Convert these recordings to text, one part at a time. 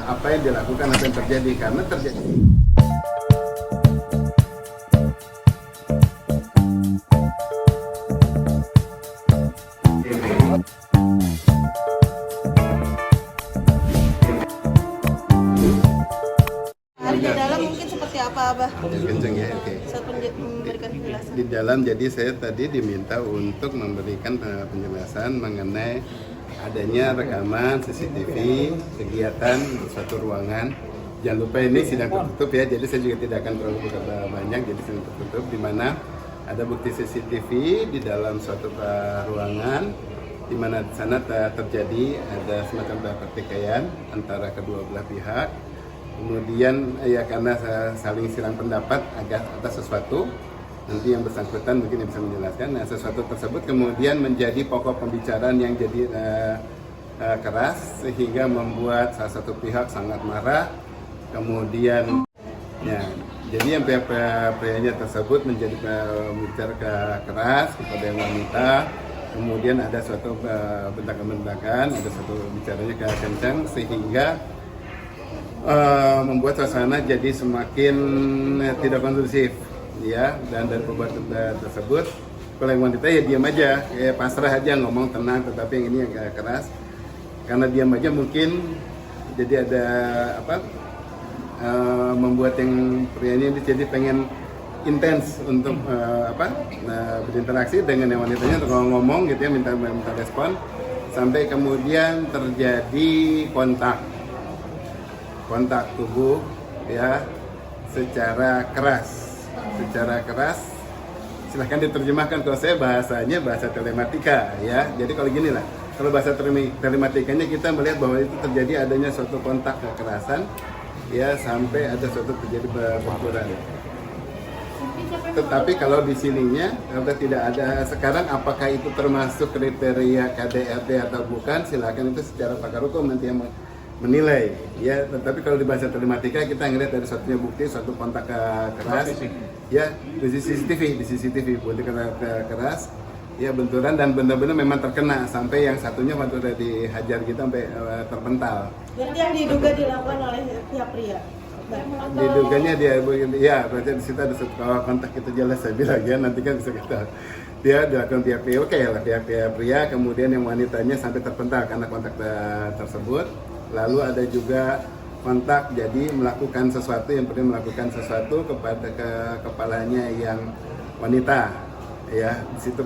apa yang dilakukan, apa yang terjadi, karena terjadi. Di dalam mungkin seperti apa, Abah? Kenceng ya, oke. Saat memberikan penjelasan. Di dalam, jadi saya tadi diminta untuk memberikan penjelasan mengenai adanya rekaman CCTV kegiatan di suatu ruangan. Jangan lupa ini sidang tertutup ya, jadi saya juga tidak akan terlalu buka banyak, jadi sidang tertutup di mana ada bukti CCTV di dalam suatu ruangan, di mana di sana terjadi ada semacam pertikaian antara kedua belah pihak. Kemudian ya karena saling silang pendapat atas sesuatu, nanti yang bersangkutan mungkin yang bisa menjelaskan. Nah, sesuatu tersebut kemudian menjadi pokok pembicaraan yang jadi keras sehingga membuat salah satu pihak sangat marah. Kemudian ya, jadi yang prianya tersebut menjadi bicara keras kepada yang wanita. Kemudian ada suatu bentakan-bentakan, ada suatu bicaranya kencang sehingga membuat suasana jadi semakin tidak kondusif ya, dan dari perbuatan tersebut kalau yang wanita ya diam aja, kayak pasrah aja, ngomong tenang, tetapi yang ini yang keras karena diam aja mungkin jadi ada membuat yang prianya jadi pengen intens untuk berinteraksi dengan yang wanitanya untuk ngomong gitu ya, minta respon, sampai kemudian terjadi kontak tubuh ya secara keras. Silahkan diterjemahkan, kalau saya bahasanya bahasa telematika ya. Jadi kalau gini lah, kalau bahasa telematikanya kita melihat bahwa itu terjadi adanya suatu kontak kekerasan ya, sampai ada suatu terjadi benturan. Tetapi kalau di sininya kalau tidak ada sekarang, apakah itu termasuk kriteria KDRT atau bukan, silakan itu secara pakar hukum nanti yang menilai ya. Tetapi kalau di bahasa telematika kita ngelihat dari satunya bukti suatu kontak keras ya, di CCTV bukti keras ya, benturan dan benar-benar memang terkena sampai yang satunya waktu udah dihajar gitu sampai terpental. Berarti yang diduga dilakukan oleh pihak pria? Diduganya dia ya, berarti di situ ada satu kontak, itu jelas saya bilang ya, nanti kan bisa kita dia dilakukan pihak pria, oke lah pihak pria, kemudian yang wanitanya sampai terpental karena kontak tersebut. Lalu ada juga kontak jadi melakukan sesuatu, yang pernah melakukan sesuatu kepada kepalanya yang wanita ya, di situ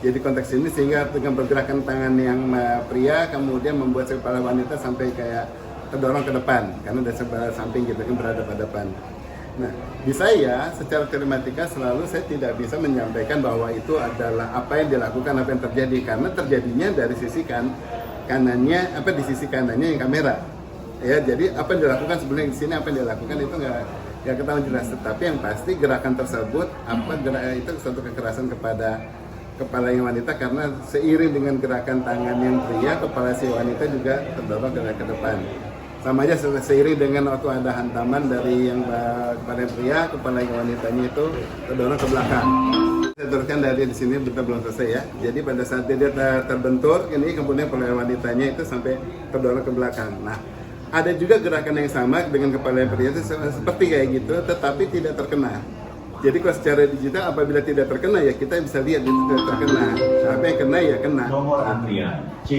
jadi konteks ini sehingga dengan pergerakan tangan yang pria kemudian membuat kepala wanita sampai kayak terdorong ke depan karena dari sebelah samping gitu kan, berhadapan-hadapan. Nah, di saya secara telematika selalu saya tidak bisa menyampaikan bahwa itu adalah apa yang dilakukan, apa yang terjadi, karena terjadinya dari sisi kanannya, di sisi kanannya yang kamera ya. Jadi apa yang dilakukan sebenarnya di sini, apa yang dilakukan itu nggak ketahuan jelas, tetapi yang pasti gerakan tersebut itu suatu kekerasan kepada kepala yang wanita, karena seiring dengan gerakan tangan yang pria, kepala si wanita juga terdorong ke depan. Sama aja seiring dengan waktu ada hantaman dari yang kepala yang pria, kepala yang wanitanya itu terdorong ke belakang. Saya teruskan dari di sini, betul belum selesai ya. Jadi pada saat dia terbentur, ini kemudian kepala wanitanya itu sampai terdorong ke belakang. Nah, ada juga gerakan yang sama dengan kepala yang pria itu seperti kayak gitu, tetapi tidak terkena. Jadi kalau secara digital apabila tidak terkena ya kita bisa lihat itu tidak terkena. Apa yang kena ya kena. Nomor antrian C